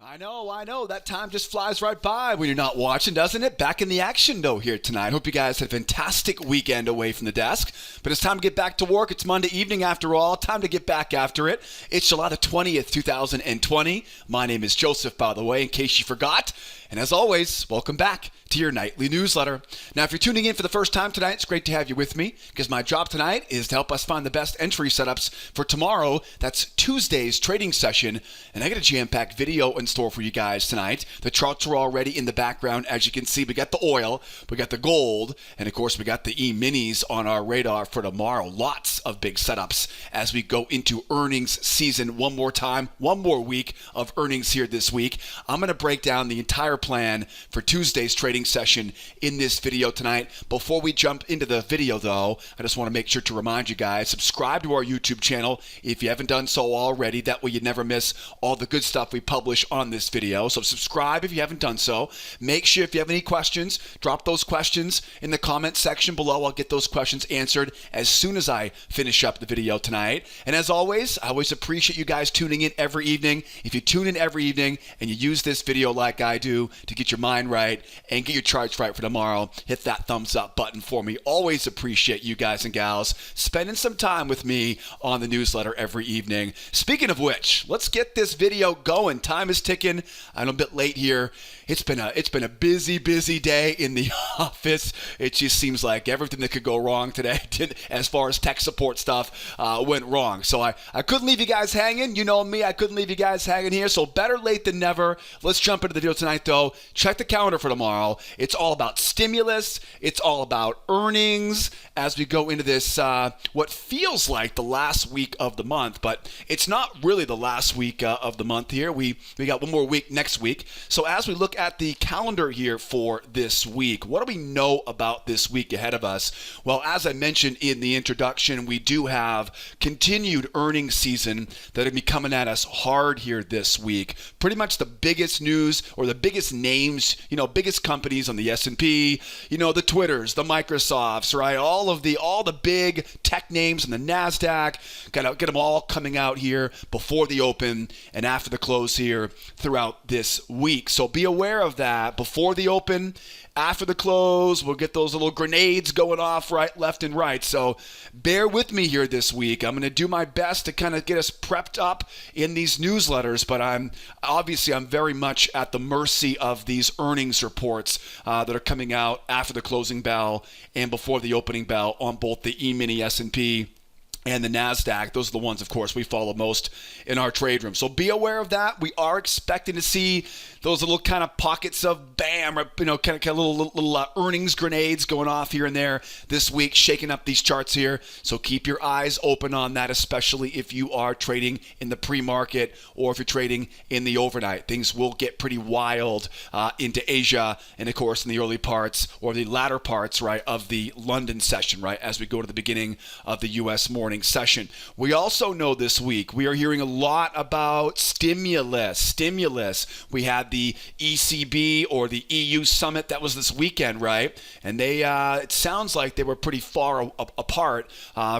I know. That time just flies right by when you're not watching, doesn't it? Back in the action, though, here tonight. Hope you guys had a fantastic weekend away from the desk. But it's time to get back to work. It's Monday evening, after all. Time to get back after it. It's July the 20th, 2020. My name is Joseph, by the way, in case you forgot. And as always, welcome back to your nightly newsletter. Now, if you're tuning in for the first time tonight, it's great to have you with me because my job tonight is to help us find the best entry setups for tomorrow. That's Tuesday's trading session. And I got a jam-packed video in store for you guys tonight. The charts are already in the background. As you can see, we got the oil, we got the gold, and of course, we got the E-minis on our radar for tomorrow. Lots of big setups as we go into earnings season one more time. One more week of earnings here this week. I'm going to break down the entire plan for Tuesday's trading session in this video tonight. Before we jump into the video, though, I just want to make sure to remind you guys, subscribe to our YouTube channel if you haven't done so already. That way you never miss all the good stuff we publish on this video. So subscribe if you haven't done so. Make sure if you have any questions, drop those questions in the comment section below. I'll get those questions answered as soon as I finish up the video tonight. And as always, I always appreciate you guys tuning in every evening. If you tune in every evening and you use this video like I do to get your mind right and get your charts right for tomorrow, hit that thumbs up button for me. Always appreciate you guys and gals spending some time with me on the newsletter every evening. Speaking of which, let's get this video going. Time is ticking. I'm a bit late here. It's been a busy day in the office. It just seems like everything that could go wrong today as far as tech support stuff went wrong. So I couldn't leave you guys hanging. You know me, I couldn't leave you guys hanging here. So better late than never. Let's jump into the video tonight, though. Check the calendar for tomorrow. It's all about stimulus. It's all about earnings as we go into this, what feels like the last week of the month, but it's not really the last week of the month here. We got one more week next week. So as we look at the calendar here for this week, what do we know about this week ahead of us? Well, as I mentioned in the introduction, we do have continued earnings season that will be coming at us hard here this week. Pretty much the biggest news or the biggest names, biggest companies on the S&P, the Twitters, the Microsofts, right? All the big tech names on the NASDAQ, get them all coming out here before the open and after the close here throughout this week. So be aware of that before the open. After the close, we'll get those little grenades going off right, left, and right. So bear with me here this week. I'm going to do my best to kind of get us prepped up in these newsletters, but I'm very much at the mercy of these earnings reports that are coming out after the closing bell and before the opening bell on both the E-mini S&P and the NASDAQ. Those are the ones, of course, we follow most in our trade room. So be aware of that. We are expecting to see those little kind of pockets of bam, kind of little earnings grenades going off here and there this week, shaking up these charts here. So keep your eyes open on that, especially if you are trading in the pre-market or if you're trading in the overnight. Things will get pretty wild into Asia and, of course, in the early parts or the latter parts, right, of the London session, right, as we go to the beginning of the U.S. morning session. We also know this week we are hearing a lot about stimulus. We had the ECB or the EU summit that was this weekend, right? And they it sounds like they were pretty far apart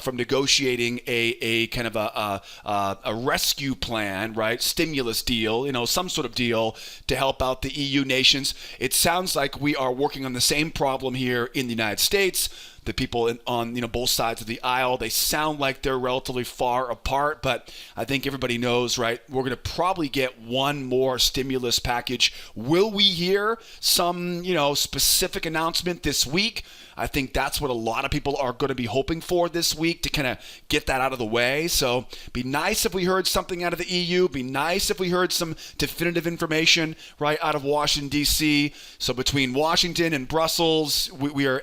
from negotiating a kind of a rescue plan, right? Stimulus deal, some sort of deal to help out the EU nations. It sounds like we are working on the same problem here in the United States. The people on both sides of the aisle, they sound like they're relatively far apart, but I think everybody knows, right? We're going to probably get one more stimulus package. Will we hear some, specific announcement this week? I think that's what a lot of people are going to be hoping for this week to kind of get that out of the way. So be nice if we heard something out of the EU. Be nice if we heard some definitive information right out of Washington, D.C. So between Washington and Brussels,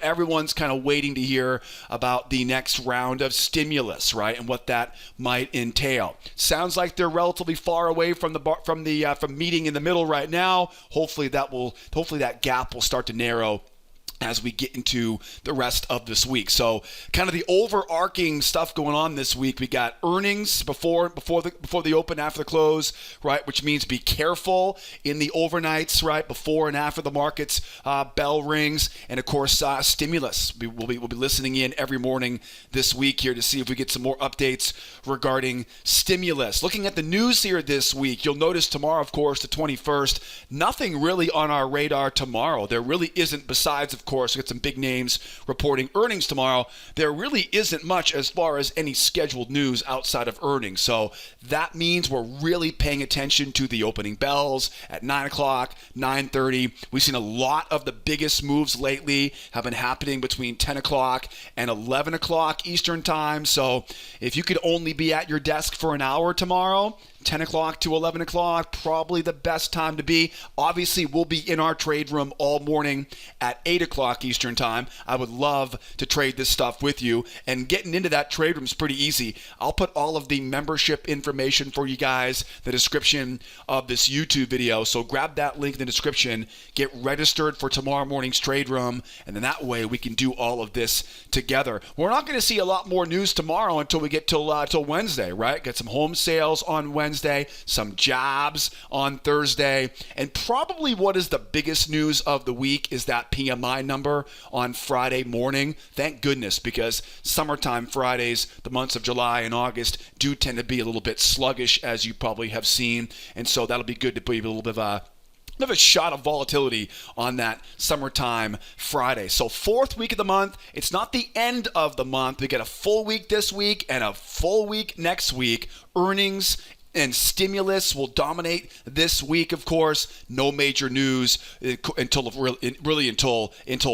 everyone's kind of waiting to hear about the next round of stimulus, right, and what that might entail. Sounds like they're relatively far away from meeting in the middle right now. Hopefully that gap will start to narrow as we get into the rest of this week. So kind of the overarching stuff going on this week. We got earnings before the open, after the close, right? Which means be careful in the overnights, right? Before and after the market's bell rings. And of course, stimulus. We'll be listening in every morning this week here to see if we get some more updates regarding stimulus. Looking at the news here this week, you'll notice tomorrow, of course, the 21st, nothing really on our radar tomorrow. There really isn't, besides, of course, we got some big names reporting earnings tomorrow. There really isn't much as far as any scheduled news outside of earnings. So that means we're really paying attention to the opening bells at 9 o'clock, 9:30. We've seen a lot of the biggest moves lately have been happening between 10 o'clock and 11 o'clock Eastern time. So if you could only be at your desk for an hour tomorrow, 10 o'clock to 11 o'clock, probably the best time to be. Obviously, we'll be in our trade room all morning at 8 o'clock Eastern time. I would love to trade this stuff with you. And getting into that trade room is pretty easy. I'll put all of the membership information for you guys, the description of this YouTube video. So grab that link in the description, get registered for tomorrow morning's trade room, and then that way we can do all of this together. We're not going to see a lot more news tomorrow until we get till Wednesday, right? Get some home sales on Wednesday, some jobs on Thursday, and probably what is the biggest news of the week is that PMI number on Friday morning. Thank goodness, because summertime Fridays, the months of July and August, do tend to be a little bit sluggish, as you probably have seen, and so that'll be good to put a little bit of a shot of volatility on that summertime Friday. So fourth week of the month. It's not the end of the month. We get a full week this week and a full week next week. Earnings and stimulus will dominate this week, of course. No major news until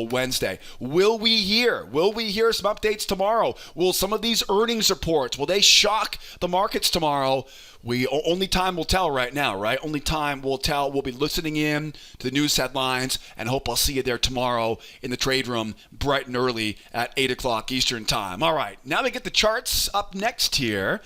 Wednesday. Will we hear some updates tomorrow? Will some of these earnings reports, will they shock the markets tomorrow? Only time will tell right now, right? Only time will tell. We'll be listening in to the news headlines, and hope I'll see you there tomorrow in the trade room bright and early at 8 o'clock Eastern time. All right, now we get the charts up next here.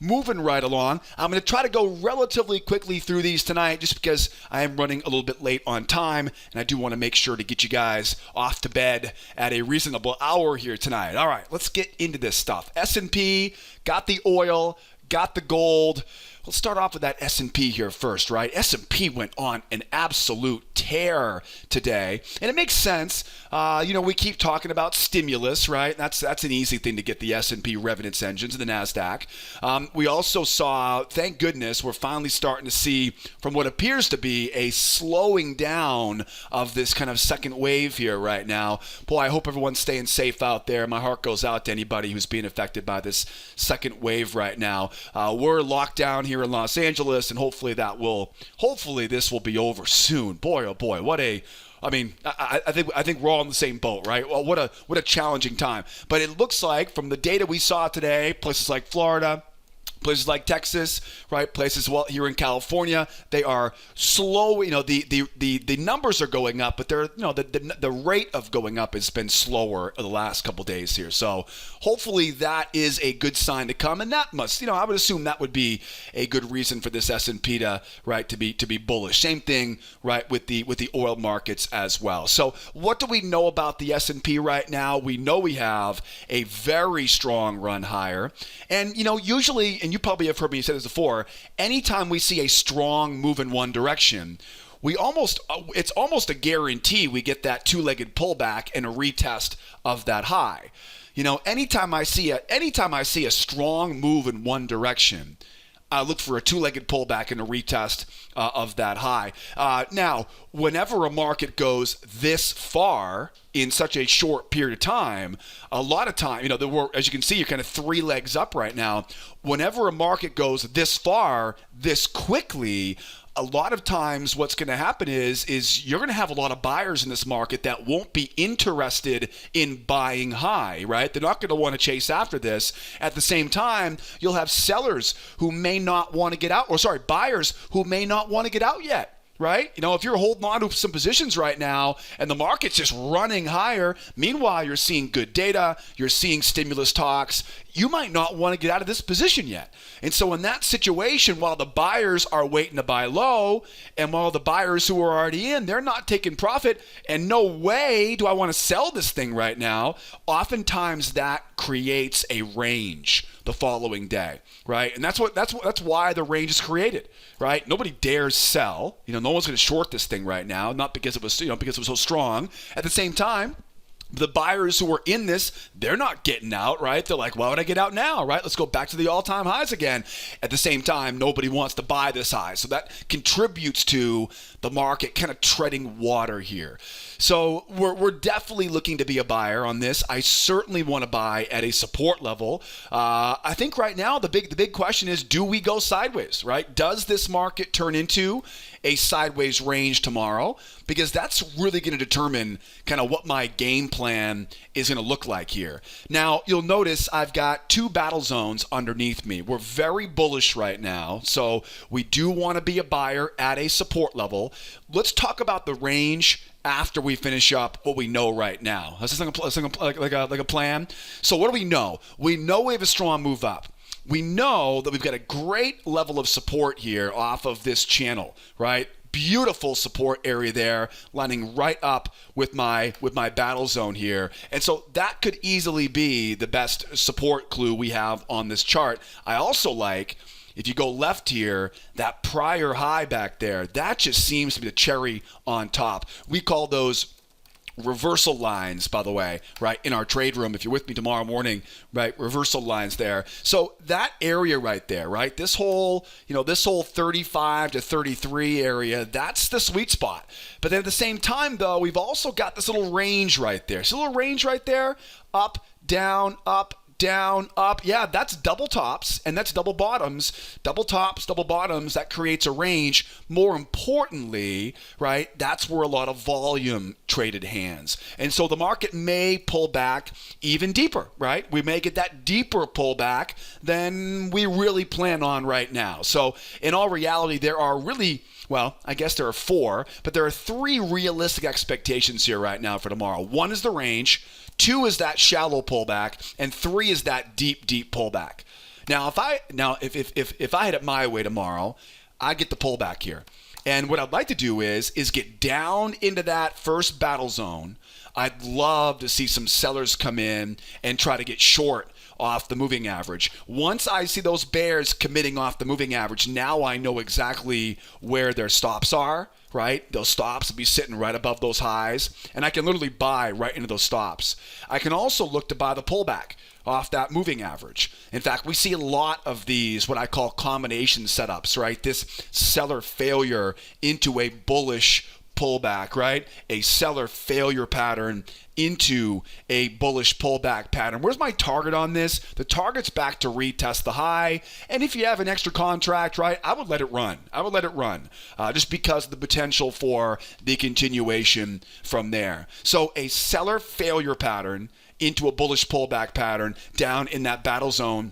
Moving right along. I'm going to try to go relatively quickly through these tonight just because I am running a little bit late on time, and I do want to make sure to get you guys off to bed at a reasonable hour here tonight. All right, let's get into this stuff. S&P, got the oil, got the gold. Let's start off with that S&P here first, right? S&P went on an absolute tear today, and it makes sense. We keep talking about stimulus, right? That's an easy thing to get the S&P revenue engines and the NASDAQ. We also saw, thank goodness, we're finally starting to see from what appears to be a slowing down of this kind of second wave here right now. Boy, I hope everyone's staying safe out there. My heart goes out to anybody who's being affected by this second wave right now. We're locked down here in Los Angeles, and hopefully this will be over soon. Boy, oh boy, I think we're all in the same boat, right? Well, what a challenging time. But it looks like from the data we saw today, places like Florida, places like Texas, right? Places here in California, they are slow. The numbers are going up, but they're the rate of going up has been slower the last couple days here. So hopefully that is a good sign to come, and that must, I would assume that would be a good reason for this S&P to be bullish. Same thing, right, with the oil markets as well. So what do we know about the S&P right now? We know we have a very strong run higher, and usually. And you probably have heard me say this before, anytime we see a strong move in one direction, it's almost a guarantee we get that two-legged pullback and a retest of that high. Anytime I see a strong move in one direction, I look for a two-legged pullback and a retest of that high. Now, whenever a market goes this far in such a short period of time, a lot of time, as you can see, you're kind of three legs up right now. Whenever a market goes this far, this quickly, a lot of times what's going to happen is you're going to have a lot of buyers in this market that won't be interested in buying high, right? They're not going to want to chase after this. At the same time, you'll have sellers who may not want to get out, buyers who may not want to get out yet. Right? If you're holding on to some positions right now and the market's just running higher, meanwhile, you're seeing good data, you're seeing stimulus talks, you might not want to get out of this position yet. And so in that situation, while the buyers are waiting to buy low, and while the buyers who are already in, they're not taking profit, and no way do I want to sell this thing right now, oftentimes that creates a range the following day, right? And that's why the range is created, right? Nobody dares sell. No one's going to short this thing right now, not because it was because it was so strong. At the same time, the buyers who are in this, they're not getting out, right? They're like, why would I get out now, right? Let's go back to the all-time highs again. At the same time, nobody wants to buy this high. So that contributes to the market kind of treading water here. So we're definitely looking to be a buyer on this. I certainly want to buy at a support level. I think right now the big question is, do we go sideways, right? Does this market turn into a sideways range tomorrow? Because that's really going to determine kind of what my game plan is going to look like here. Now, you'll notice I've got two battle zones underneath me. We're very bullish right now, so we do want to be a buyer at a support level. Let's talk about the range after we finish up what we know right now. This is like a plan. So what do we know? We know we have a strong move up. We know that we've got a great level of support here off of this channel, right? Beautiful support area there, lining right up with my battle zone here. And so that could easily be the best support clue we have on this chart. I also like, if you go left here, that prior high back there, that just seems to be the cherry on top. We call those reversal lines, by the way, right, in our trade room. If you're with me tomorrow morning, right, reversal lines there. So that area right there, right, this whole 35 to 33 area, that's the sweet spot. But then at the same time, though, we've also got this little range right there. See a little range right there? Up, down, up, down, up. Yeah, that's double tops and that's double bottoms. Double tops, double bottoms, that creates a range. More importantly, right, that's where a lot of volume traded hands. And so the market may pull back even deeper, right? We may get that deeper pullback than we really plan on right now. So in all reality, there are really, well, I guess there are four, but there are three realistic expectations here right now for tomorrow. One is the range. Two is that shallow pullback, and three is that deep pullback. Now, if I had it my way tomorrow, I get the pullback here. And what I'd like to do is get down into that first battle zone. I'd love to see some sellers come in and try to get short off the moving average. Once I see those bears committing off the moving average, now I know exactly where their stops are, right? Those stops will be sitting right above those highs, and I can literally buy right into those stops. I can also look to buy the pullback off that moving average. In fact, we see a lot of these, what I call combination setups, right? This seller failure into a bullish pullback, right? A seller failure pattern into a bullish pullback pattern. Where's my target on this? The target's back to retest the high. And if you have an extra contract, right, I would let it run. Just because of the potential for the continuation from there. So a seller failure pattern into a bullish pullback pattern down in that battle zone,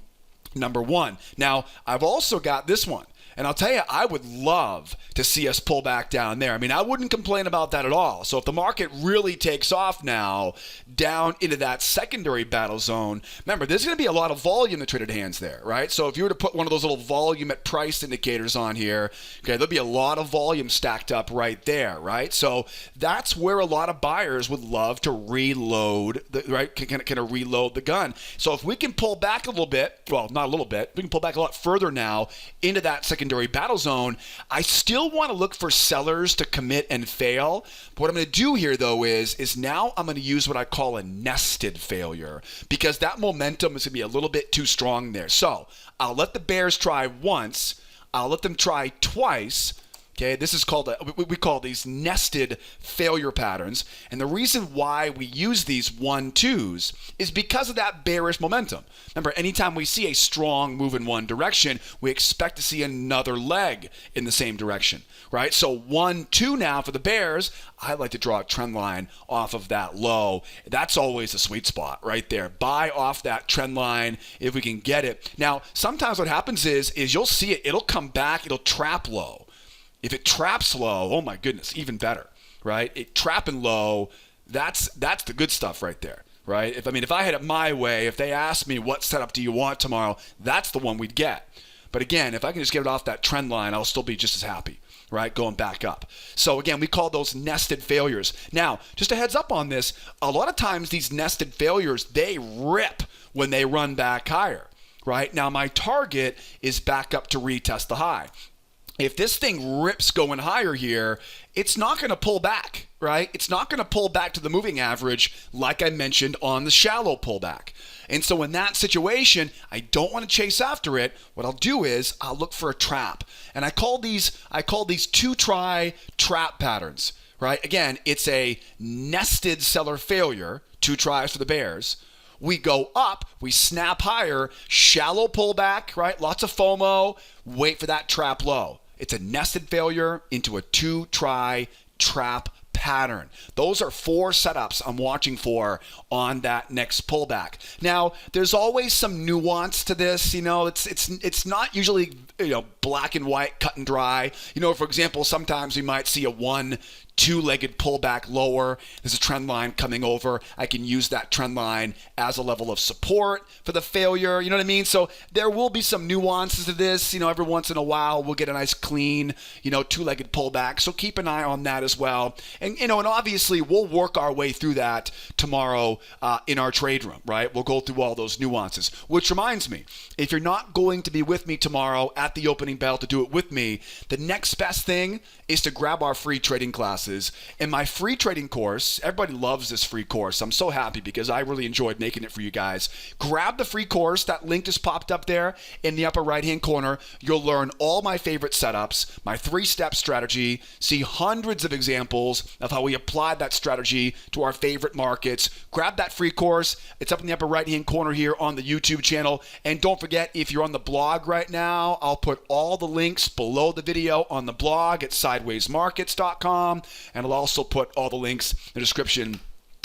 number one. Now, I've also got this one. And I'll tell you, I would love to see us pull back down there. I mean, I wouldn't complain about that at all. So if the market really takes off now down into that secondary battle zone, remember, there's going to be a lot of volume that traded hands there, right? So if you were to put one of those little volume at price indicators on here, okay, there'll be a lot of volume stacked up right there, right? So that's where a lot of buyers would love to reload, right? Kind of reload the gun. So if we can pull back a little bit, well, not a little bit, we can pull back a lot further now into that secondary battle zone, I still want to look for sellers to commit and fail. But what I'm going to do here, though, is now I'm going to use what I call a nested failure, because that momentum is going to be a little bit too strong there. So I'll let the bears try once. I'll let them try twice. Okay, this is called, we call these nested failure patterns. And the reason why we use these 1-2s is because of that bearish momentum. Remember, anytime we see a strong move in one direction, we expect to see another leg in the same direction, right? So 1-2 now for the bears, I like to draw a trend line off of that low. That's always a sweet spot right there. Buy off that trend line if we can get it. Now, sometimes what happens is you'll see it, it'll come back, it'll trap low. If it traps low, oh my goodness, even better, right? It trapping low, that's the good stuff right there, right? If I had it my way, if they asked me what setup do you want tomorrow, that's the one we'd get. But again, if I can just get it off that trend line, I'll still be just as happy, right? Going back up. So again, we call those nested failures. Now, just a heads up on this, a lot of times these nested failures, they rip when they run back higher, right? Now, my target is back up to retest the high. If this thing rips going higher here, it's not going to pull back, right? It's not going to pull back to the moving average like I mentioned on the shallow pullback. And so in that situation, I don't want to chase after it. What I'll do is I'll look for a trap. And I call these 2-try trap patterns, right? Again, it's a nested seller failure, 2 tries for the bears. We go up, we snap higher, shallow pullback, right? Lots of FOMO, wait for that trap low. It's a nested failure into a 2-try trap pattern. Those are 4 setups I'm watching for on that next pullback. Now, there's always some nuance to this. It's not usually black and white, cut and dry. For example, sometimes we might see a 2-legged pullback lower. There's a trend line coming over. I can use that trend line as a level of support for the failure. You know what I mean? So there will be some nuances to this. Every once in a while, we'll get a nice clean, 2-legged pullback. So keep an eye on that as well. And obviously we'll work our way through that tomorrow in our trade room, right? We'll go through all those nuances, which reminds me, if you're not going to be with me tomorrow at the opening bell to do it with me, the next best thing is to grab our free trading classes. In my free trading course, everybody loves this free course. I'm so happy because I really enjoyed making it for you guys. Grab the free course. That link just popped up there in the upper right-hand corner. You'll learn all my favorite setups, my 3-step strategy, see hundreds of examples of how we applied that strategy to our favorite markets. Grab that free course. It's up in the upper right-hand corner here on the YouTube channel. And don't forget, if you're on the blog right now, I'll put all the links below the video on the blog at sidewaysmarkets.com. And I'll also put all the links in the description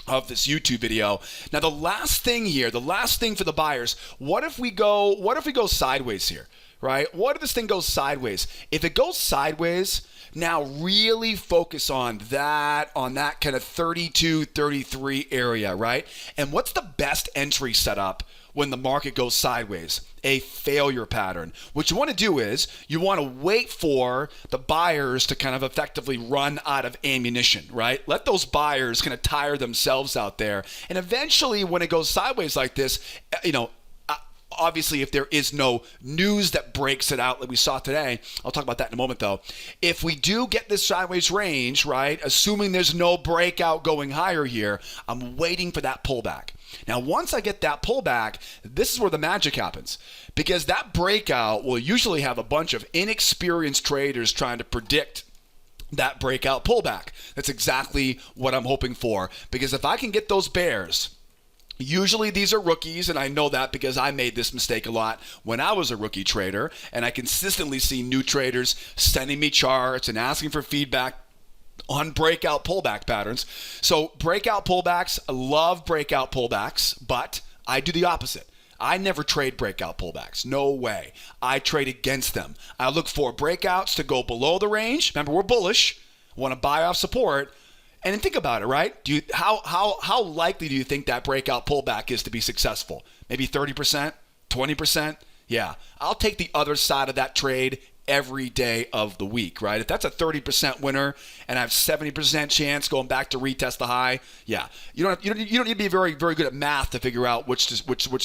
of this YouTube video. Now, the last thing for the buyers, what if we go sideways here, right? What if this thing goes sideways? If it goes sideways, now really focus on that kind of 32, 33 area, right? And what's the best entry setup when the market goes sideways? A failure pattern. What you want to do is you want to wait for the buyers to kind of effectively run out of ammunition, right? Let those buyers kind of tire themselves out there. And eventually when it goes sideways like this, obviously, if there is no news that breaks it out like we saw today, I'll talk about that in a moment though. If we do get this sideways range, right, assuming there's no breakout going higher here, I'm waiting for that pullback. Now, once I get that pullback, this is where the magic happens, because that breakout will usually have a bunch of inexperienced traders trying to predict that breakout pullback. That's exactly what I'm hoping for, because if I can get those bears, usually these are rookies, and I know that because I made this mistake a lot when I was a rookie trader, and I consistently see new traders sending me charts and asking for feedback on breakout pullback patterns. So breakout pullbacks, I love breakout pullbacks, but I do the opposite. I never trade breakout pullbacks. No way. I trade against them. I look for breakouts to go below the range. Remember, we're bullish. I want to buy off support. And then think about it, right? How likely do you think that breakout pullback is to be successful? Maybe 30%, 20%? Yeah. I'll take the other side of that trade every day of the week, right? If that's a 30% winner and I have 70% chance going back to retest the high, yeah. You don't need to be very, very good at math to figure out which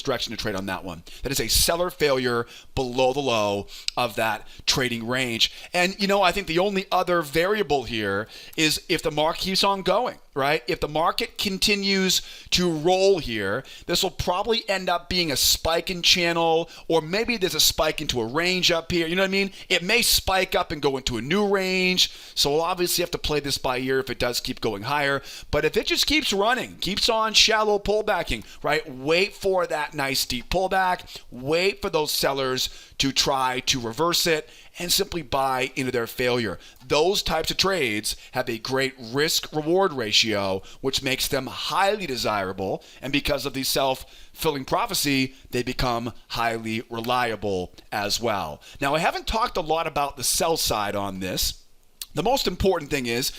direction to trade on that one. That is a seller failure below the low of that trading range. And I think the only other variable here is if the market keeps on going, right? If the market continues to roll here, this will probably end up being a spike in channel, or maybe there's a spike into a range up here. You know what I mean? It may spike up and go into a new range. So we'll obviously have to play this by ear if it does keep going higher. But if it just keeps running, keeps on shallow pullbacking, right? Wait for that nice deep pullback. Wait for those sellers to try to reverse it and simply buy into their failure. Those types of trades have a great risk-reward ratio, which makes them highly desirable. And because of the self-fulfilling prophecy, they become highly reliable as well. Now, I haven't talked a lot about the sell side on this, The most important thing is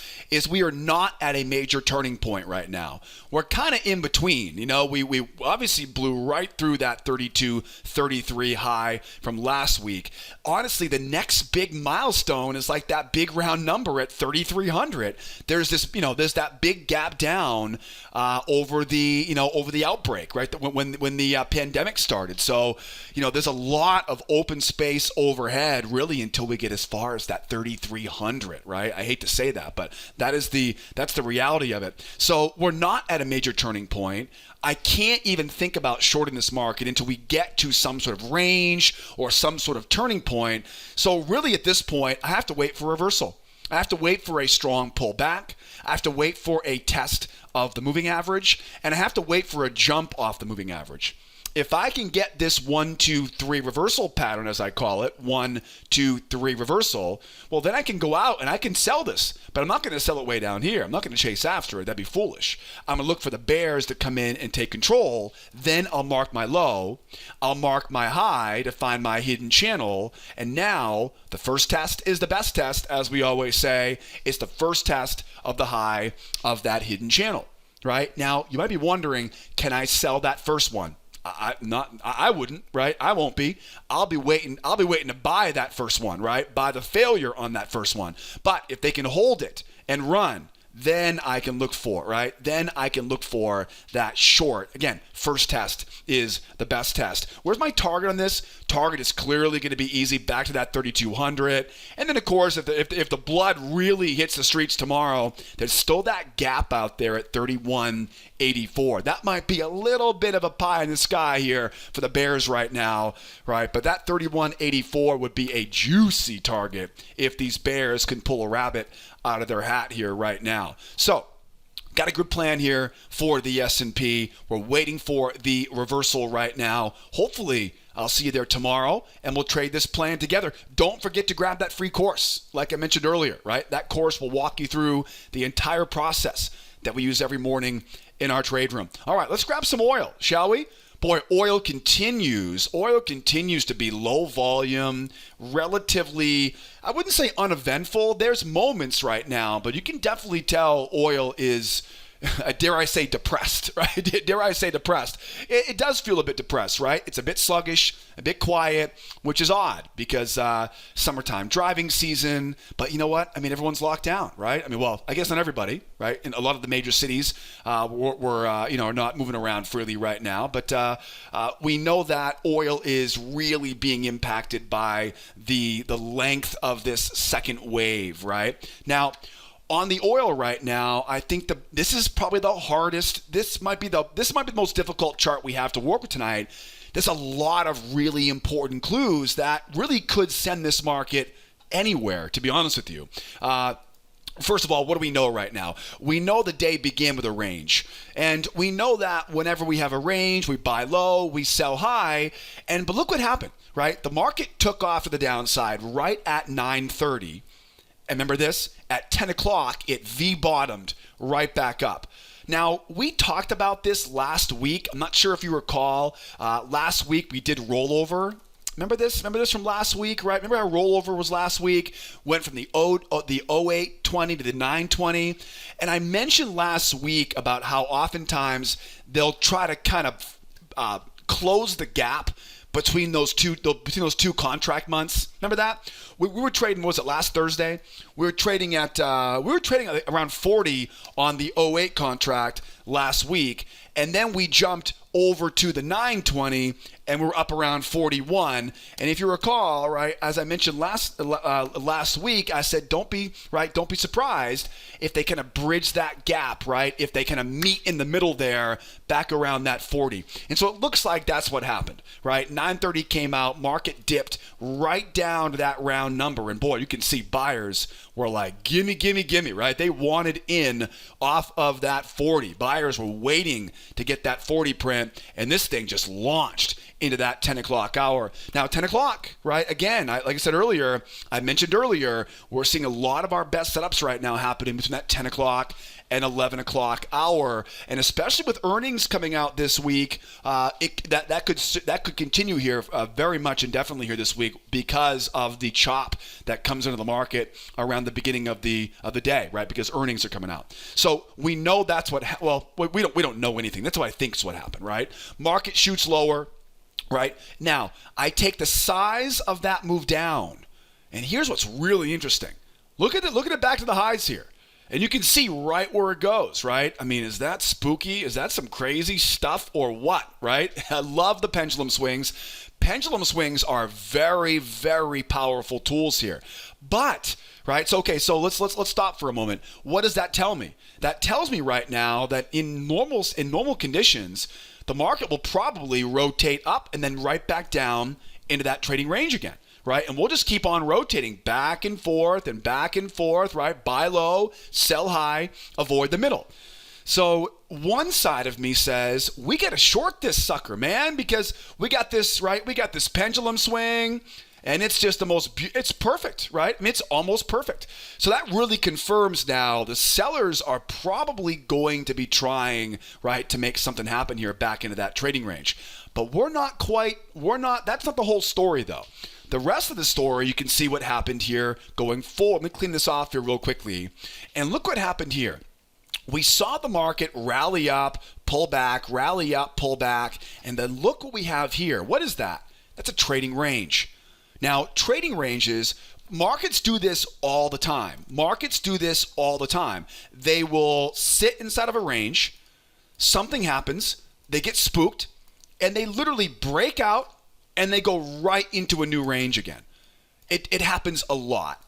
we are not at a major turning point right now. We're kind of in between. We obviously blew right through that 32-33 high from last week. Honestly, the next big milestone is like that big round number at 3,300. There's there's that big gap down over the outbreak, right? When the pandemic started. So, there's a lot of open space overhead really until we get as far as that 3,300. Right? I hate to say that, but that's the reality of it. So we're not at a major turning point. I can't even think about shorting this market until we get to some sort of range or some sort of turning point. So really at this point, I have to wait for reversal. I have to wait for a strong pullback. I have to wait for a test of the moving average, and I have to wait for a jump off the moving average. If I can get this 1, 2, 3 reversal pattern, as I call it, 1, 2, 3 reversal, well, then I can go out and I can sell this. But I'm not going to sell it way down here. I'm not going to chase after it. That'd be foolish. I'm going to look for the bears to come in and take control. Then I'll mark my low. I'll mark my high to find my hidden channel. And now the first test is the best test, as we always say. It's the first test of the high of that hidden channel, right? Now, you might be wondering, can I sell that first one? I wouldn't, right? I won't be. I'll be waiting to buy that first one, right? Buy the failure on that first one. But if they can hold it and run, then I can look for, right? Then I can look for that short. Again, first test is the best test. Where's my target on this? Target is clearly going to be easy, back to that 3,200. And then, of course, if the blood really hits the streets tomorrow, there's still that gap out there at 31.84. That might be a little bit of a pie in the sky here for the bears right now, right? But that 31.84 would be a juicy target if these bears can pull a rabbit out of their hat here right now. So, got a good plan here for the S&P. We're waiting for the reversal right now. Hopefully, I'll see you there tomorrow, and we'll trade this plan together. Don't forget to grab that free course, like I mentioned earlier, right? That course will walk you through the entire process that we use every morning in our trade room. All right, let's grab some oil, shall we? Boy, oil continues to be low volume, relatively, I wouldn't say uneventful. There's moments right now, but you can definitely tell oil is, dare I say, depressed, right? Dare I say depressed. It does feel a bit depressed, right? It's a bit sluggish, a bit quiet, which is odd because summertime driving season. But you know what? I mean, everyone's locked down, right? I mean, well, I guess not everybody, right? In a lot of the major cities are not moving around freely right now. But we know that oil is really being impacted by the length of this second wave, right? Now, on the oil right now, I think this is probably the hardest. This might be the most difficult chart we have to work with tonight. There's a lot of really important clues that really could send this market anywhere, to be honest with you. First of all, what do we know right now? We know the day began with a range. And we know that whenever we have a range, we buy low, we sell high. But look what happened, right? The market took off to the downside right at 9:30. And remember this? At 10 o'clock, it V-bottomed right back up. Now, we talked about this last week. I'm not sure if you recall. Last week, we did rollover. Remember this? Remember this from last week, right? Remember how rollover was last week? Went from the 0820 to the 920. And I mentioned last week about how oftentimes they'll try to kind of close the gap between those two contract months. Remember that? We were trading, what was it, last Thursday? We were trading at around 40 on the 08 contract last week, and then we jumped over to the 920 and we're up around 41. And if you recall, right, as I mentioned last week, I said don't be surprised if they kind of bridge that gap, right? If they kind of meet in the middle there, back around that 40. And so it looks like that's what happened, right? 930 came out, market dipped right down to that round number, and boy, you can see buyers were like, gimme, gimme, gimme, right? They wanted in off of that 40. Buyers were waiting to get that 40 print, and this thing just launched into that 10 o'clock hour. Now, 10 o'clock, right? Again, like I said earlier, I mentioned earlier, we're seeing a lot of our best setups right now happening between that 10 o'clock and 11 o'clock hour. And especially with earnings coming out this week, that could continue here very much indefinitely here this week because of the chop that comes into the market around the beginning of the day, right? Because earnings are coming out. So we know that's what, we don't know anything. That's what I think is what happened, right? Market shoots lower, right? Now, I take the size of that move down, and here's what's really interesting. Look at it back to the highs here. And you can see right where it goes, right? I mean, is that spooky? Is that some crazy stuff or what, right? I love the pendulum swings. Pendulum swings are very, very powerful tools here. But, right, so let's stop for a moment. What does that tell me? That tells me right now that in normal conditions, the market will probably rotate up and then right back down into that trading range again. Right? And we'll just keep on rotating back and forth, right? Buy low, sell high, avoid the middle. So one side of me says, we got to short this sucker, man, because we got this, right? We got this pendulum swing, and it's just it's perfect, right? I mean, it's almost perfect. So that really confirms now the sellers are probably going to be trying, right, to make something happen here back into that trading range. But that's not the whole story, though. The rest of the story, you can see what happened here going forward. Let me clean this off here real quickly. And look what happened here. We saw the market rally up, pull back, and then look what we have here. What is that? That's a trading range. Now, trading ranges, markets do this all the time. They will sit inside of a range, something happens, they get spooked, and they literally break out, and they go right into a new range again. It happens a lot.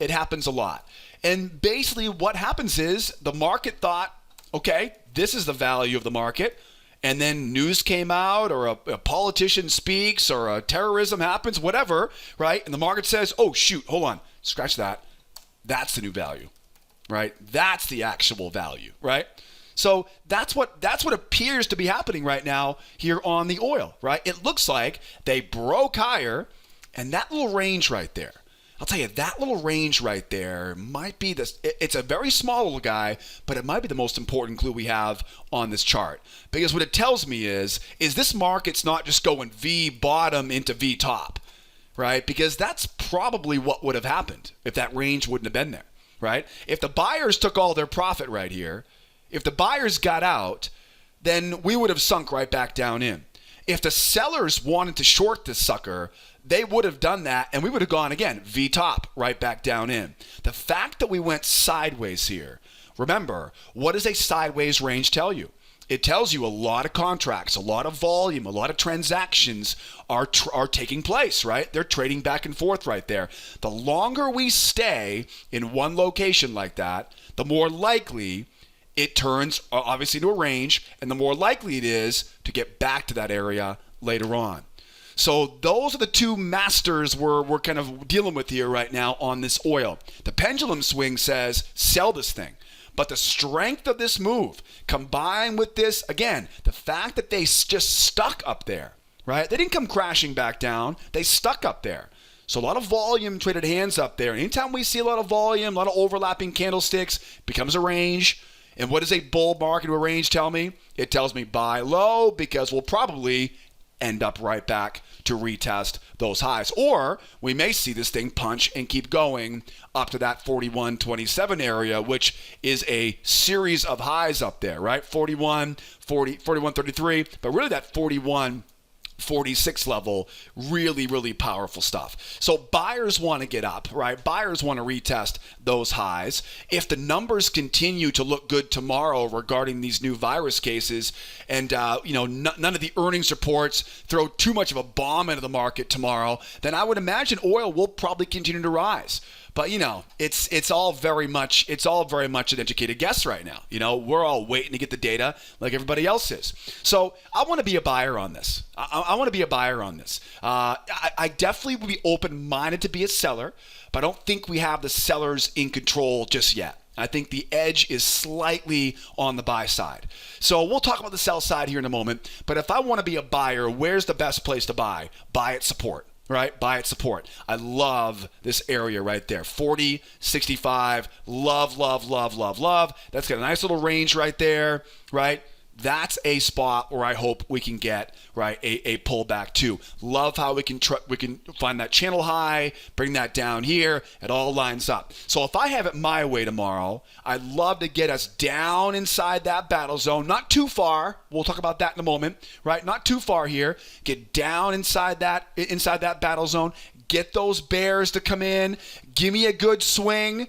And basically what happens is the market thought, okay, this is the value of the market. And then news came out or a politician speaks or a terrorism happens, whatever, right? And the market says, oh, shoot, hold on, scratch that. That's the new value, right? That's the actual value, right? So that's what appears to be happening right now here on the oil, right? It looks like they broke higher, and that little range right there, I'll tell you, that little range right there might be it's a very small little guy, but it might be the most important clue we have on this chart. Because what it tells me is this market's not just going V bottom into V top, right? Because that's probably what would have happened if that range wouldn't have been there, right? If the buyers took all their profit right here, if the buyers got out, then we would have sunk right back down in. If the sellers wanted to short this sucker, they would have done that, and we would have gone again, V-top, right back down in. The fact that we went sideways here, remember, what does a sideways range tell you? It tells you a lot of contracts, a lot of volume, a lot of transactions are taking place, right? They're trading back and forth right there. The longer we stay in one location like that, the more likely it turns obviously to a range, and the more likely it is to get back to that area later on. So those are the two masters we're kind of dealing with here right now on this oil. The pendulum swing says sell this thing. But the strength of this move, combined with this, again, the fact that they just stuck up there, right? They didn't come crashing back down. They stuck up there. So a lot of volume traded hands up there. Anytime we see a lot of volume, a lot of overlapping candlesticks, it becomes a range. And what does a bull market or range tell me? It tells me buy low because we'll probably end up right back to retest those highs. Or we may see this thing punch and keep going up to that 41.27 area, which is a series of highs up there, right? 41, 40, 41.33, but really that 41.46 level, really, really powerful stuff. So buyers want to get up, right? Buyers want to retest those highs. If the numbers continue to look good tomorrow regarding these new virus cases and, none of the earnings reports throw too much of a bomb into the market tomorrow, then I would imagine oil will probably continue to rise. But, it's all very much an educated guess right now. We're all waiting to get the data like everybody else is. So I want to be a buyer on this. I want to be a buyer on this. I definitely would be open-minded to be a seller, but I don't think we have the sellers in control just yet. I think the edge is slightly on the buy side. So we'll talk about the sell side here in a moment. But if I want to be a buyer, where's the best place to buy? Buy at support. Right? Buy at support. I love this area right there. 40, 65. Love, love, love, love, love. That's got a nice little range right there, right? That's a spot where I hope we can get, right, a pullback too. Love how we can find that channel high, bring that down here. It all lines up. So if I have it my way tomorrow, I'd love to get us down inside that battle zone. Not too far. We'll talk about that in a moment, right? Not too far here. Get down inside that battle zone. Get those bears to come in. Give me a good swing.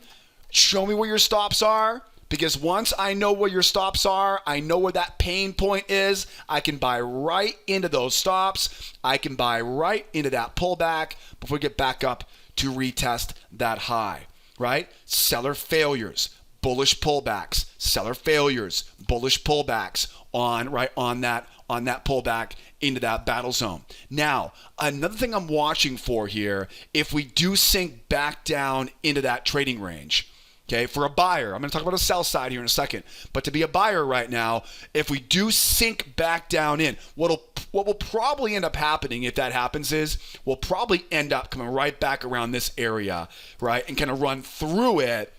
Show me where your stops are. Because once I know where your stops are, I know where that pain point is, I can buy right into those stops. I can buy right into that pullback before we get back up to retest that high, right? Seller failures, bullish pullbacks, seller failures, bullish pullbacks on that pullback into that battle zone. Now, another thing I'm watching for here, if we do sink back down into that trading range, okay, for a buyer, I'm going to talk about a sell side here in a second, but to be a buyer right now, if we do sink back down in, what will probably end up happening if that happens is we'll probably end up coming right back around this area, right, and kind of run through it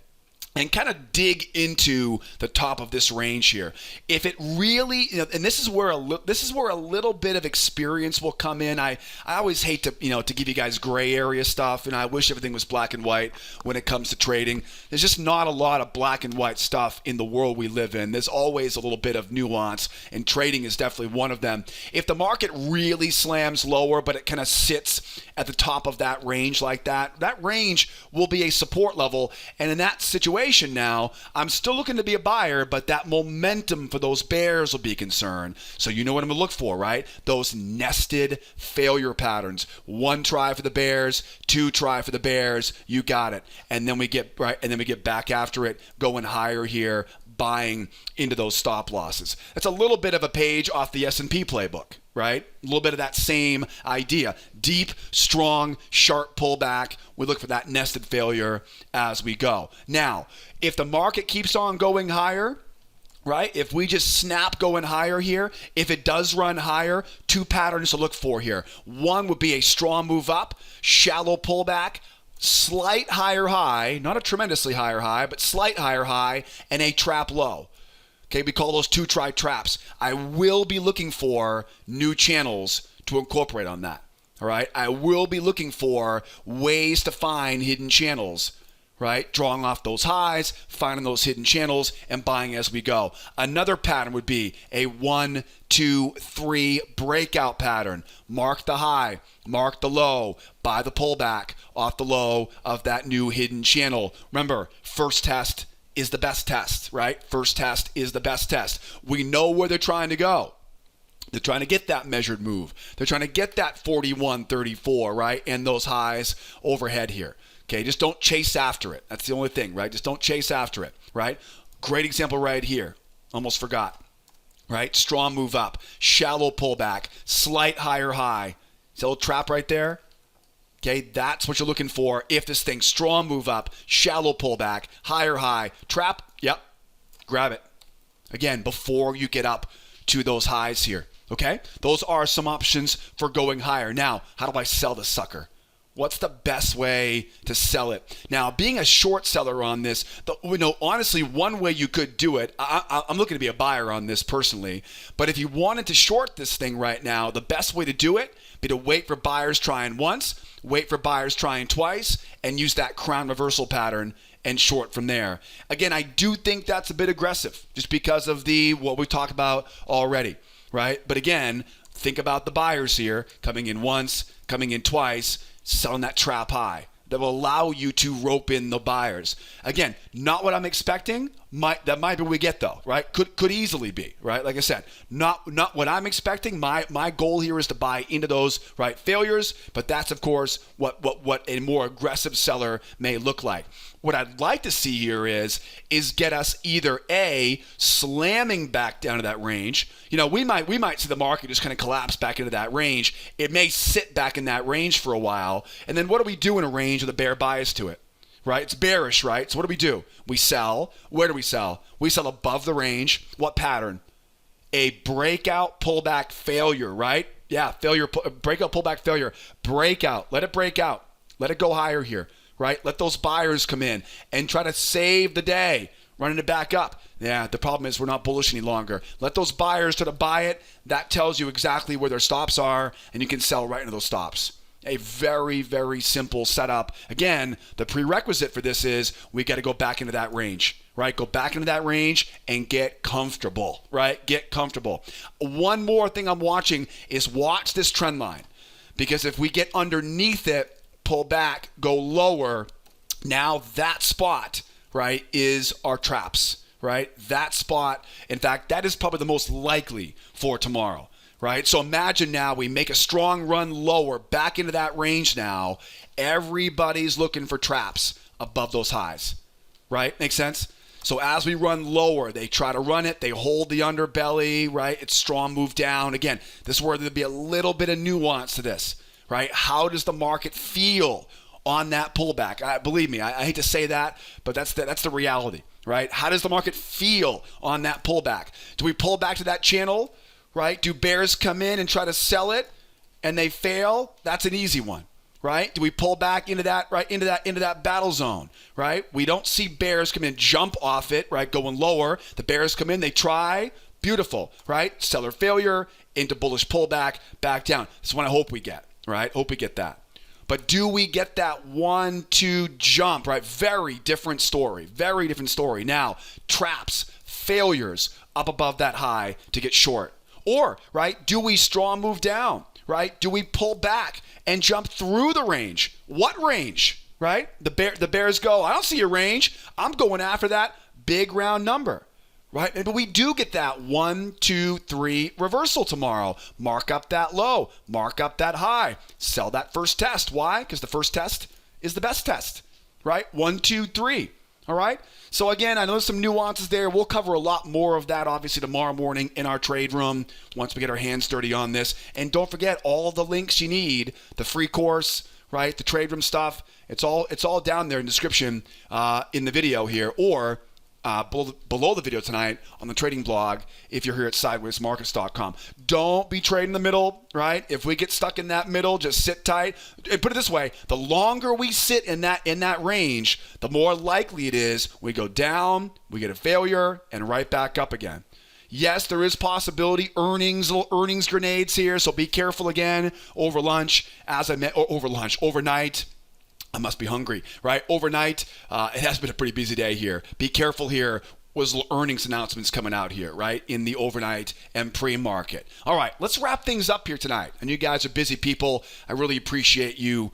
and kind of dig into the top of this range here. If it really, and this is where a little bit of experience will come in. I always hate to give you guys gray area stuff, and I wish everything was black and white when it comes to trading. There's just not a lot of black and white stuff in the world we live in. There's always a little bit of nuance, and trading is definitely one of them. If the market really slams lower, but it kind of sits at the top of that range like that, that range will be a support level, and in that situation now, I'm still looking to be a buyer, but that momentum for those bears will be a concern. So you know what I'm going to look for, right? Those nested failure patterns. One try for the bears, two try for the bears, you got it. And then we get back after it, going higher here, buying into those stop losses. That's a little bit of a page off the S&P playbook, right? A little bit of that same idea. Deep, strong, sharp pullback. We look for that nested failure as we go. Now, if the market keeps on going higher, right? If we just snap going higher here, if it does run higher, two patterns to look for here. One would be a strong move up, shallow pullback, slight higher high, not a tremendously higher high, but slight higher high, and a trap low. Okay, we call those two try traps. I will be looking for new channels to incorporate on that. All right, I will be looking for ways to find hidden channels, right? Drawing off those highs, finding those hidden channels, and buying as we go. Another pattern would be a 1, 2, 3 breakout pattern. Mark the high, mark the low, buy the pullback off the low of that new hidden channel. Remember, first test is the best test, right? First test is the best test. We know where they're trying to go. They're trying to get that measured move. They're trying to get that 41.34, right? And those highs overhead here. Okay, just don't chase after it. That's the only thing, right? Just don't chase after it, right? Great example right here. Almost forgot, right? Strong move up, shallow pullback, slight higher high. See a little trap right there? Okay, that's what you're looking for. If this thing strong move up, shallow pullback, higher high, trap, yep, grab it. Again, before you get up to those highs here, okay? Those are some options for going higher. Now, how do I sell this sucker? What's the best way to sell it? Now, being a short seller on this, honestly, one way you could do it, I'm looking to be a buyer on this personally, but if you wanted to short this thing right now, the best way to do it be to wait for buyers trying once, wait for buyers trying twice, and use that crown reversal pattern and short from there. Again, I do think that's a bit aggressive just because of what we talked about already, right? But again, think about the buyers here coming in once, coming in twice, selling that trap high. That will allow you to rope in the buyers. Again, not what I'm expecting. That might be what we get though, right? Could easily be, right? Like I said, not what I'm expecting. My goal here is to buy into those right failures, but that's of course what a more aggressive seller may look like. What I'd like to see here is get us either A, slamming back down to that range. We might see the market just kind of collapse back into that range. It may sit back in that range for a while, and then what do we do in a range with a bear bias to it? right? It's bearish, right? So what do? We sell. Where do we sell? We sell above the range. What pattern? A breakout pullback failure, right? Yeah, failure, breakout pullback failure. Breakout. Let it break out. Let it go higher here, right? Let those buyers come in and try to save the day, running it back up. Yeah, the problem is we're not bullish any longer. Let those buyers try to buy it. That tells you exactly where their stops are, and you can sell right into those stops. A very, very simple setup. Again, the prerequisite for this is we got to go back into that range, right? Go back into that range and get comfortable, right? Get comfortable. One more thing I'm watching is watch this trend line, because if we get underneath it, pull back, go lower, now that spot, right, is our traps, right? That spot, in fact, that is probably the most likely for tomorrow. Right? So imagine now we make a strong run lower back into that range now. Everybody's looking for traps above those highs. Right? Make sense? So as we run lower, they try to run it. They hold the underbelly, right? It's strong move down. Again, this is where there'll be a little bit of nuance to this, right? How does the market feel on that pullback? Believe me, I hate to say that, but that's the reality, right? How does the market feel on that pullback? Do we pull back to that channel? Right? Do bears come in and try to sell it and they fail? That's an easy one, right? Do we pull back into that, right? Into that battle zone, right? We don't see bears come in, jump off it, right? Going lower. The bears come in, they try. Beautiful, right? Seller failure into bullish pullback, back down. That's what I hope we get, right? Hope we get that. But do we get that 1-2 jump, right? Very different story. Very different story. Now, traps, failures up above that high to get short. Or, right, do we strong move down, right? Do we pull back and jump through the range? What range, right? The bears go, I don't see a range. I'm going after that big round number, right? But we do get that 1, 2, 3 reversal tomorrow. Mark up that low, mark up that high, sell that first test. Why? Because the first test is the best test, right? 1, 2, 3. All right. So again, I know there's some nuances there. We'll cover a lot more of that, obviously, tomorrow morning in our trade room once we get our hands dirty on this. And don't forget all the links you need, the free course, right? The trade room stuff. It's all down there in the description in the video here, or below the video tonight on the trading blog if you're here at sidewaysmarkets.com. Don't be trading the middle, right? If we get stuck in that middle, just sit tight. And put it this way, the longer we sit in that range, the more likely it is we go down, we get a failure, and right back up again. Yes, there is possibility little earnings grenades here, so be careful again over lunch, overnight. I must be hungry, right? Overnight, it has been a pretty busy day here. Be careful here. Was earnings announcements coming out here, right? In the overnight and pre-market. All right, let's wrap things up here tonight. And you guys are busy people. I really appreciate you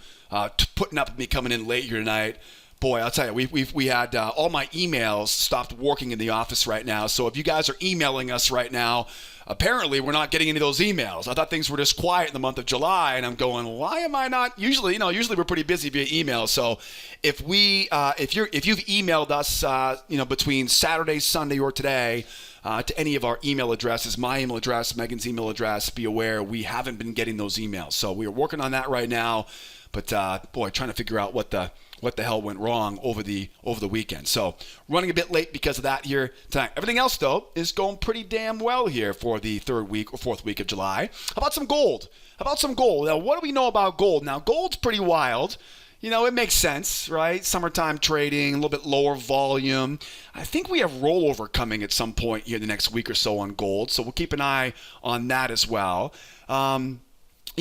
putting up with me coming in late here tonight. Boy, I'll tell you, we had all my emails stopped working in the office right now. So if you guys are emailing us right now, apparently we're not getting any of those emails. I thought things were just quiet in the month of July, and I'm going, why am I not? Usually we're pretty busy via email. So if you've emailed us, between Saturday, Sunday, or today, to any of our email addresses, my email address, Megan's email address, be aware we haven't been getting those emails. So we are working on that right now. But trying to figure out what the hell went wrong over the weekend. So running a bit late because of that here tonight. Everything else, though, is going pretty damn well here for the third week or fourth week of July. How about some gold? Now, what do we know about gold? Now, gold's pretty wild. It makes sense, right? Summertime trading, a little bit lower volume. I think we have rollover coming at some point here the next week or so on gold. So we'll keep an eye on that as well.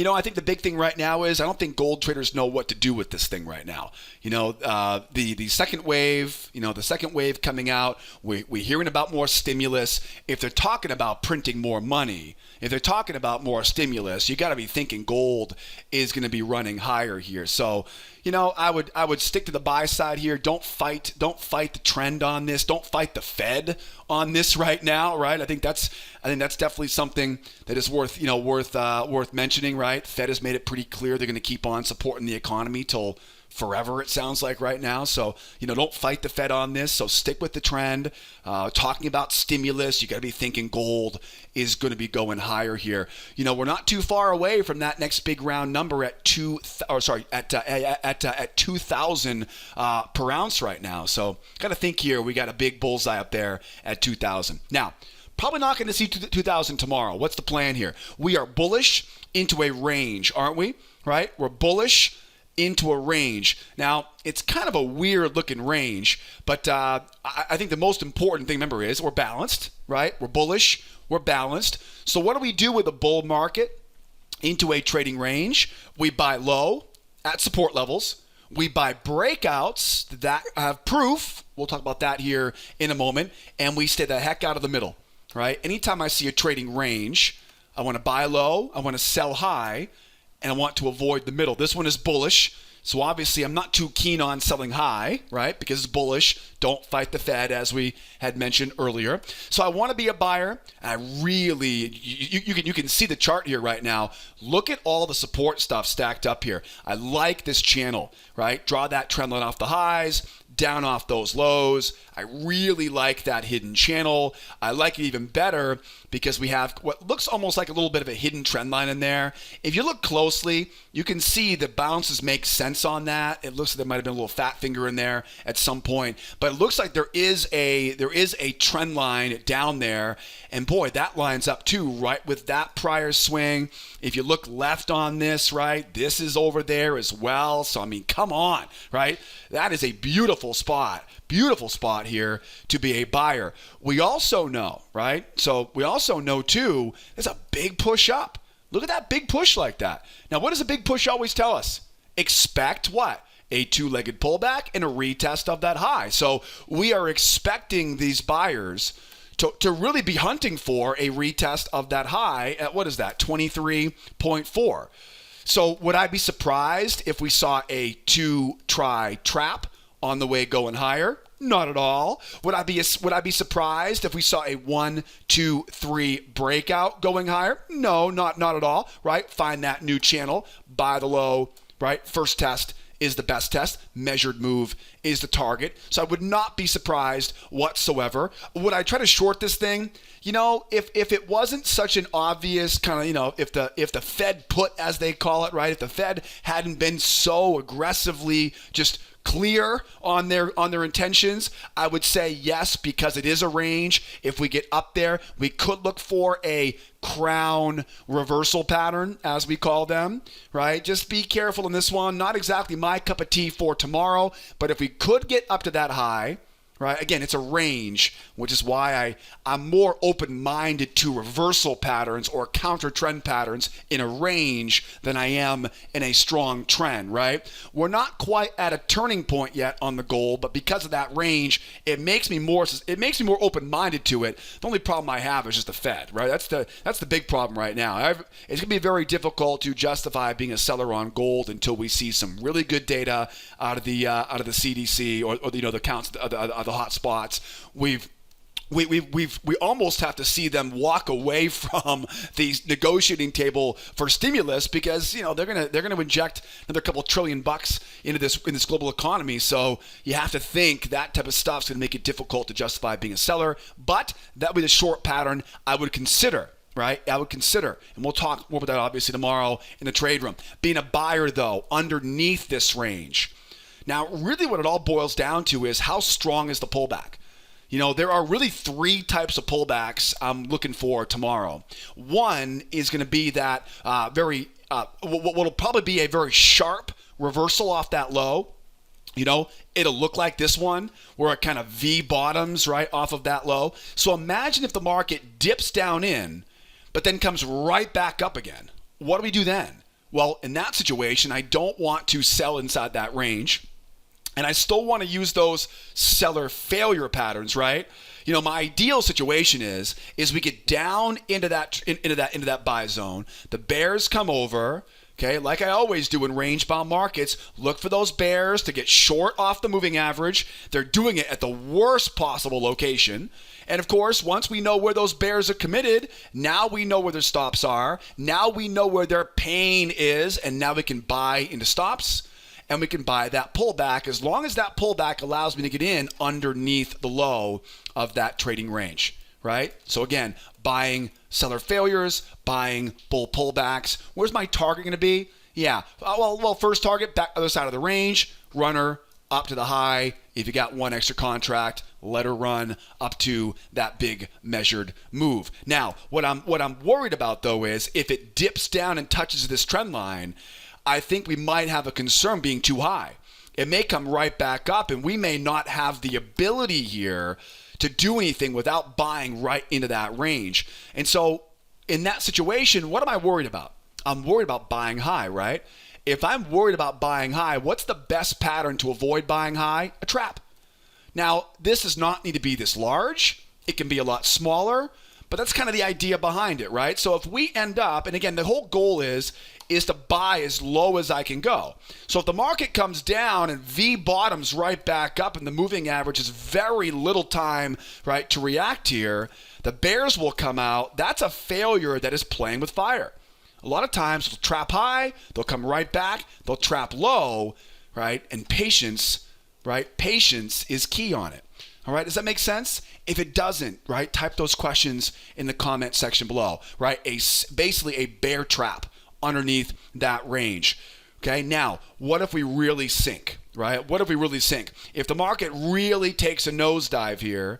I think the big thing right now is I don't think gold traders know what to do with this thing right now. The second wave, coming out, we're hearing about more stimulus. If they're talking about printing more money, if they're talking about more stimulus, you got to be thinking gold is going to be running higher here. So, I would stick to the buy side here. Don't fight the trend on this. Don't fight the Fed on this right now, right? I think that's definitely something that is worth mentioning, right? Fed has made it pretty clear they're going to keep on supporting the economy till forever, it sounds like right now. So, don't fight the Fed on this. So stick with the trend. Talking about stimulus, you got to be thinking gold is going to be going higher here. We're not too far away from that next big round number at 2,000 per ounce right now. So got to think here. We got a big bullseye up there at 2,000. Now, probably not going to see 2,000 tomorrow. What's the plan here? We are bullish into a range, aren't we? Right? We're bullish into a range. Now, it's kind of a weird looking range, but I think the most important thing, remember, is we're balanced, right? We're bullish, we're balanced. So what do we do with a bull market into a trading range? We buy low at support levels. We buy breakouts that have proof. We'll talk about that here in a moment. And we stay the heck out of the middle, right? Anytime I see a trading range, I want to buy low, I want to sell high, and I want to avoid the middle. This one is bullish, so obviously I'm not too keen on selling high, right? Because it's bullish. Don't fight the Fed, as we had mentioned earlier. So I want to be a buyer. I really, you can see the chart here right now. Look at all the support stuff stacked up here. I like this channel, right? Draw that trend line off the highs, down off those lows. I really like that hidden channel. I like it even better because we have what looks almost like a little bit of a hidden trend line in there. If you look closely, you can see the bounces make sense on that. It looks like there might have been a little fat finger in there at some point, but it looks like there is a trend line down there. And boy, that lines up too, right, with that prior swing. If you look left on this, right, this is over there as well. So, I mean, come on, right? That is a beautiful spot here to be a buyer. We also know, right? So we also know too, there's a big push up. Look at that big push like that. Now, what does a big push always tell us? Expect what? A two-legged pullback and a retest of that high. So we are expecting these buyers to really be hunting for a retest of that high at, what is that, 23.4. So would I be surprised if we saw a two-try trap on the way going higher? Not at all. Would I be surprised if we saw a 1, 2, 3 breakout going higher? No, not at all. Right? Find that new channel, buy the low. Right? First test is the best test. Measured move is the target. So I would not be surprised whatsoever. Would I try to short this thing? If it wasn't such an obvious kind of, if the Fed put, as they call it, right? If the Fed hadn't been so aggressively just clear on their intentions, I would say yes, because it is a range. If we get up there, we could look for a crown reversal pattern, as we call them, right? Just be careful in this one. Not exactly my cup of tea for tomorrow, but if we could get up to that high, right? Again, it's a range, which is why I'm more open-minded to reversal patterns or counter-trend patterns in a range than I am in a strong trend, right? We're not quite at a turning point yet on the gold, but because of that range, it makes me more open-minded to it. The only problem I have is just the Fed, right? That's the big problem right now. It's going to be very difficult to justify being a seller on gold until we see some really good data out of the CDC or the counts the hot spots. We almost have to see them walk away from the negotiating table for stimulus because they're gonna inject another couple $1 trillion into this global economy. So you have to think that type of stuff's gonna make it difficult to justify being a seller. But that would be the short pattern I would consider. Right? I would consider, and we'll talk more about that obviously tomorrow in the trade room. Being a buyer though underneath this range. Now, really what it all boils down to is how strong is the pullback? There are really 3 types of pullbacks I'm looking for tomorrow. One is going to be that what'll probably be a very sharp reversal off that low. It'll look like this one where it kind of V bottoms right off of that low. So imagine if the market dips down in, but then comes right back up again. What do we do then? Well, in that situation, I don't want to sell inside that range. And I still want to use those seller failure patterns, right? My ideal situation is we get down into that buy zone. The bears come over, okay? Like I always do in range-bound markets, look for those bears to get short off the moving average. They're doing it at the worst possible location. And of course, once we know where those bears are committed, now we know where their stops are. Now we know where their pain is, and now we can buy into stops. and we can buy that pullback as long as that pullback allows me to get in underneath the low of that trading range, right? So again, buying seller failures, buying bull pullbacks. Where's my target going to be? Yeah, well, first target, back other side of the range, runner up to the high. If you got one extra contract, let her run up to that big measured move. Now, what I'm worried about though is if it dips down and touches this trend line, I think we might have a concern being too high. It may come right back up, and we may not have the ability here to do anything without buying right into that range. And so in that situation, what am I worried about? I'm worried about buying high, right? If I'm worried about buying high, what's the best pattern to avoid buying high? A trap. Now, this does not need to be this large. It can be a lot smaller, but that's kind of the idea behind it, right? So if we end up, and again, the whole goal is to buy as low as I can go. So if the market comes down and V bottoms right back up and the moving average is very little time, right, to react here, the bears will come out. That's a failure that is playing with fire. A lot of times they'll trap high, they'll come right back, they'll trap low, right? And patience, right? Patience is key on it. All right, does that make sense? If it doesn't, right, type those questions in the comment section below, right? Basically a bear trap underneath that range. Okay, now, what if we really sink, right? What if we really sink? If the market really takes a nosedive here,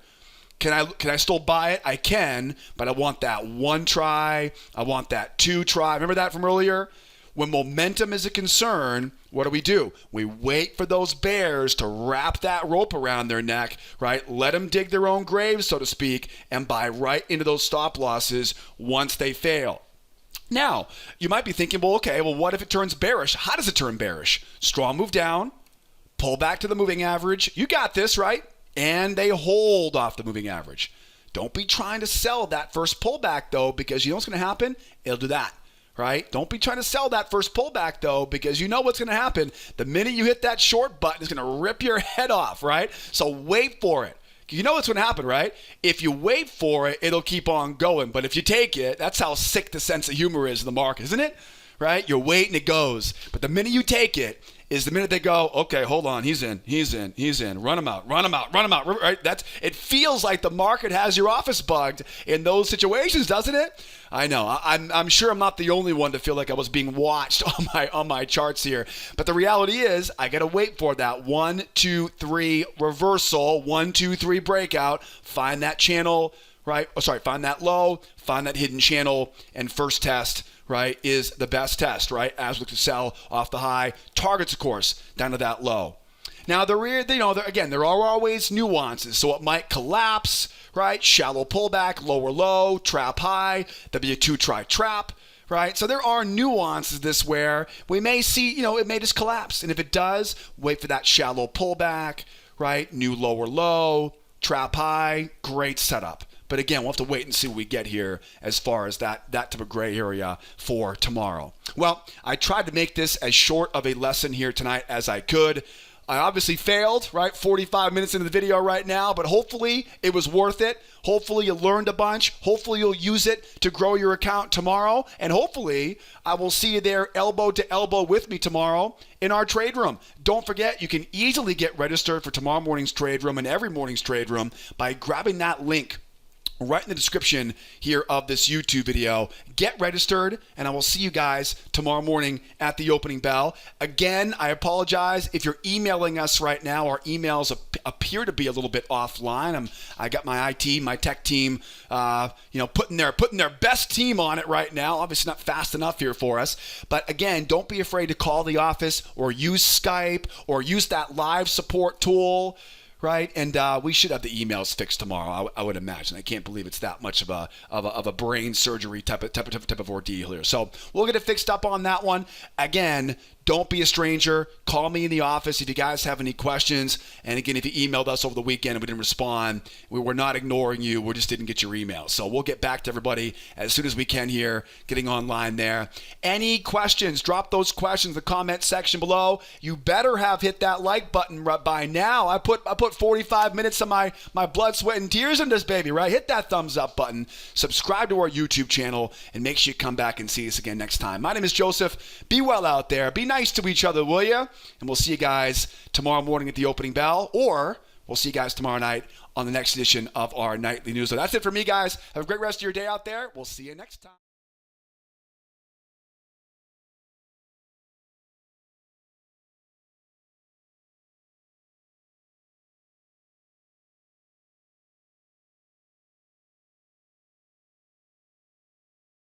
can I still buy it? I can, but I want that one try. I want that two try. Remember that from earlier? When momentum is a concern, what do? We wait for those bears to wrap that rope around their neck, right? Let them dig their own graves, so to speak, and buy right into those stop losses once they fail. Now, you might be thinking, well, okay, well, what if it turns bearish? How does it turn bearish? Strong move down, pull back to the moving average. You got this, right? And they hold off the moving average. Don't be trying to sell that first pullback, though, because you know what's going to happen? It'll do that, right? Don't be trying to sell that first pullback, though, because you know what's going to happen. The minute you hit that short button, it's going to rip your head off, right? So wait for it. You know what's going to happen, right? If you wait for it, it'll keep on going. But if you take it, that's how sick the sense of humor is in the market, isn't it? Right? You're waiting, it goes. But the minute you take it is the minute they go, okay, hold on, he's in. Run him out. Right? It feels like the market has your office bugged in those situations, doesn't it? I know. I'm sure I'm not the only one to feel like I was being watched on my charts here. But the reality is, I got to wait for that 1, 2, 3 reversal, 1, 2, 3 breakout, find that channel, right? Find that low, find that hidden channel, and first test, right, is the best test, right? As we look to sell off the high. Targets, of course, down to that low. Now, there are always nuances. So it might collapse, right? Shallow pullback, lower low, trap high. There'll be a 2-try trap, right? So there are nuances this where we may see, it may just collapse. And if it does, wait for that shallow pullback, right? New lower low, trap high, great setup. But again, we'll have to wait and see what we get here as far as that type of gray area for tomorrow. Well, I tried to make this as short of a lesson here tonight as I could. I obviously failed, right? 45 minutes into the video right now, but hopefully it was worth it. Hopefully you learned a bunch. Hopefully you'll use it to grow your account tomorrow. And hopefully I will see you there elbow to elbow with me tomorrow in our trade room. Don't forget, you can easily get registered for tomorrow morning's trade room and every morning's trade room by grabbing that link right in the description here of this YouTube video. Get registered, and I will see you guys tomorrow morning at the opening bell. Again, I apologize if you're emailing us right now. Our emails appear to be a little bit offline. I got my tech team, putting their best team on it right now. Obviously not fast enough here for us. But again, don't be afraid to call the office or use Skype or use that live support tool. Right, and we should have the emails fixed tomorrow. I would imagine. I can't believe it's that much of a brain surgery type of ordeal here. So we'll get it fixed up on that one. Again, don't be a stranger. Call me in the office if you guys have any questions. And again, if you emailed us over the weekend and we didn't respond, we were not ignoring you. We just didn't get your email. So we'll get back to everybody as soon as we can here, getting online there. Any questions? Drop those questions in the comment section below. You better have hit that like button right by now. I put 45 minutes of my blood, sweat, and tears in this baby, right? Hit that thumbs up button. Subscribe to our YouTube channel, and make sure you come back and see us again next time. My name is Joseph. Be well out there. Be nice nice to each other, will you? And we'll see you guys tomorrow morning at the opening bell, or we'll see you guys tomorrow night on the next edition of our nightly newsletter. That's it for me, guys. Have a great rest of your day out there. We'll see you next time.